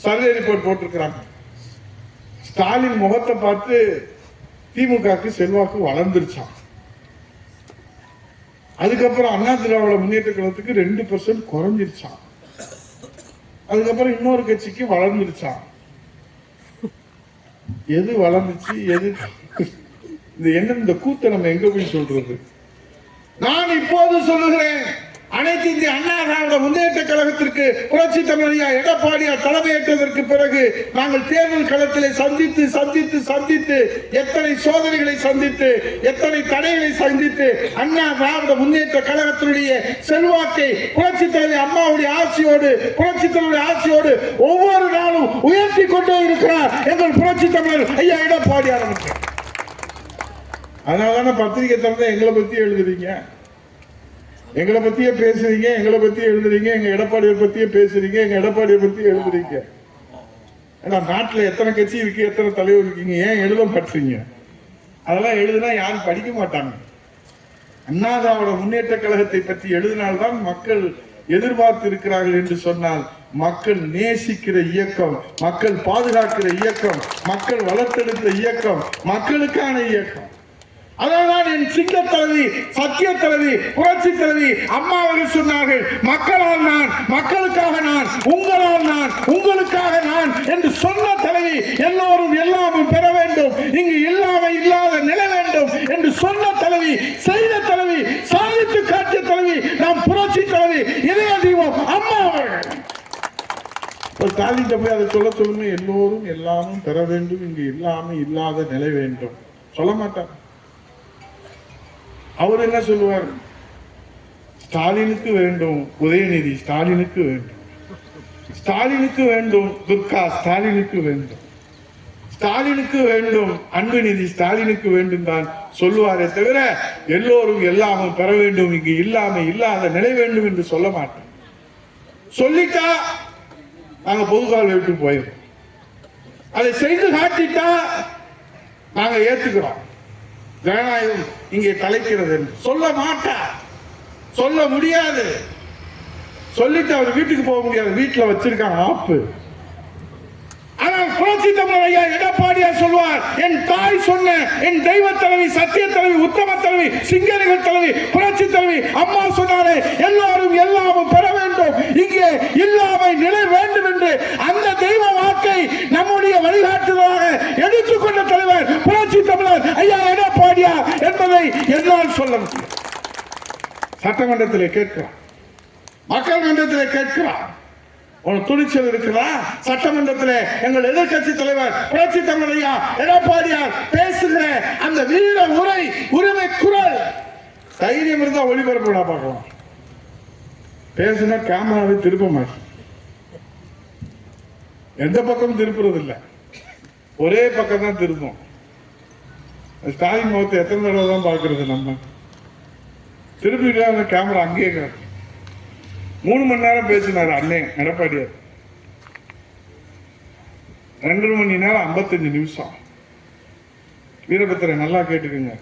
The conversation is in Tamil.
சர்வே ரிப்போர்ட் போட்டிருக்கிறாங்க. ஸ்டாலின் முகத்தை பார்த்து திமுகவுக்கு செல்வாக்கு வளர்ந்துருச்சான். அதுக்கப்புறம் அண்ணா திராவிட முன்னேற்ற கழகத்துக்கு 2% குறைஞ்சிருச்சான். அதுக்கப்புறம் இன்னொரு கட்சிக்கு வளர்ந்துருச்சான். எது வளர்ந்துச்சு எது இந்த கூத்த நம்ம எங்க போய் சொல்றது? நான் இப்போது சொல்லுகிறேன், அனைத்து இந்திய அண்ணா திராவிட முன்னேற்ற கழகத்திற்கு புரட்சி தமிழர் எடப்பாடியார் தலைமையேற்றதற்கு பிறகு நாங்கள் தேர்தல் களத்திலே சந்தித்து சந்தித்து சந்தித்து எத்தனை சோதனைகளை சந்தித்து எத்தனை தடைகளை சந்தித்து அண்ணா திராவிட முன்னேற்ற கழகத்தினுடைய செல்வாக்கை புரட்சி தலைவர் அம்மாவுடைய ஆட்சியோடு புரட்சி தலைவர் ஆட்சியோடு ஒவ்வொரு நாளும் உயர்த்தி கொண்டே இருக்கிறார் எங்கள் புரட்சி தமிழர் ஐயா எடப்பாடியார். அதனாலதான பத்திரிகை திறந்த எங்களை பத்தி எழுதுறீங்க, எங்களை பத்தியே பேசுறீங்க, எங்களை பத்தி எழுதுறீங்க, எங்க எடப்பாடியை பத்தியே பேசுறீங்க, எங்க எடப்பாடியை பத்தி எழுதுறீங்க. நாட்டுல எத்தனை கட்சி இருக்கு, எத்தனை தலைவர் இருக்கீங்க, ஏன் எழுத பற்றீங்க? அதெல்லாம் எழுதுனா யாரும் படிக்க மாட்டாங்க. அண்ணா திராவிட முன்னேற்ற கழகத்தை பற்றி எழுதினால்தான் மக்கள் எதிர்பார்த்து இருக்கிறார்கள் என்று சொன்னால், மக்கள் நேசிக்கிற இயக்கம், மக்கள் பாதுகாக்கிற இயக்கம், மக்கள் வளர்த்தெடுக்கிற இயக்கம், மக்களுக்கான இயக்கம். அதனால் என் சிங்க தலைவி சத்திய தலைவி புரட்சி தலைவி அம்மா அவர்கள் சொன்னார்கள், மக்களால் நான், மக்களுக்காக நான், உங்களால் நான், உங்களுக்காக நான் என்று சொன்ன தலைவி எல்லோரும் எல்லாமும் பெற வேண்டும், இங்கு இல்லாமல் இல்லாத நிலை வேண்டும் என்று சொன்ன தலைவி, செய்த தலைவி, சாதித்து காட்டிய தலைவி நாம் புரட்சி தலைவி இதய தெய்வம் அம்மா அவர்கள். ஒரு தாலிட்ட போய் அதை சொல்ல சொல்லுங்க, எல்லோரும் எல்லாமும் பெற வேண்டும், இங்கு இல்லாமல் இல்லாத நிலை வேண்டும் சொல்ல மாட்டார். அவர் என்ன சொல்லுவார்? ஸ்டாலினுக்கு வேண்டும் உதயநிதி, ஸ்டாலினுக்கு வேண்டும், ஸ்டாலினுக்கு வேண்டும் துர்கா, ஸ்டாலினுக்கு வேண்டும், ஸ்டாலினுக்கு வேண்டும் அன்புநிதி, ஸ்டாலினுக்கு வேண்டும் தான் சொல்லுவாரே தவிர எல்லோரும் எல்லாமும் பெற வேண்டும், இங்கு இல்லாம இல்லாத நிலை வேண்டும் என்று சொல்ல மாட்டோம். சொல்லிட்டா நாங்க பொதுக்கால் விட்டு போயிடும், அதை செய்து காட்டிட்டா நாங்க ஏத்துக்கிறோம், ஜனநாயகம் இங்கே தலைக்கிறது என்று சொல்ல மாட்டார், சொல்ல முடியாது. சொல்லிட்டு அவர் வீட்டுக்கு போக முடியாது, வீட்டுல வச்சிருக்காங்க ஆப்பு. ஆனால் புரட்சி தமிழர் ஐயா எடப்பாடியார் சொல்வார், என் தாய் சொன்ன, என் தெய்வ தலைவி சத்திய தலைவி உத்தம தலைவி சிங்கர்கள் தலைவி புரட்சி தலைவி அம்மா சொன்னாரே, எல்லாரும் எல்லாமும் பெற வேண்டும், இங்கே இல்லாமை நிலை வேண்டும் என்று அந்த தெய்வ வாக்கை நம்முடைய வழிகாட்டுதலாக எடுத்துக்கொண்ட தலைவர் புரட்சி தமிழர் ஐயா எடப்பாடியார் என்பதை என்னால் சொல்ல முடியும். சட்டமன்றத்திலே கேட்கிறார், மக்கள் மன்றத்திலே கேட்கிறார், உனக்கு துணிச்சல் இருக்குதா? சட்டமன்றத்தில் எங்கள் எதிர்கட்சி தலைவர் புரட்சி தமிழர் ஐயா எடப்பாடியார் பேசுகிற அந்த வீர உரை, உரிமை குரல் தைரியம் இருந்தா ஒளிபரப்புடா பார்க்கலாம். பேசுனா கேமராவை திருப்ப மாட்டேன், எந்த பக்கமும் திருப்புறது இல்லை, ஒரே பக்கம் தான் திருப்போம். ஸ்டாலின் முகத்தை எத்தனை தடவை தான் பார்க்கறது? நம்ம திருப்பிட்டு அந்த கேமரா அங்கேயே 3 மணி நேரம் பேசினார் அண்ணே எடப்பாடியார், 2 மணி நேரம் 55 நிமிஷம். வீரபத்திரன் நல்லா கேட்டுக்குங்க.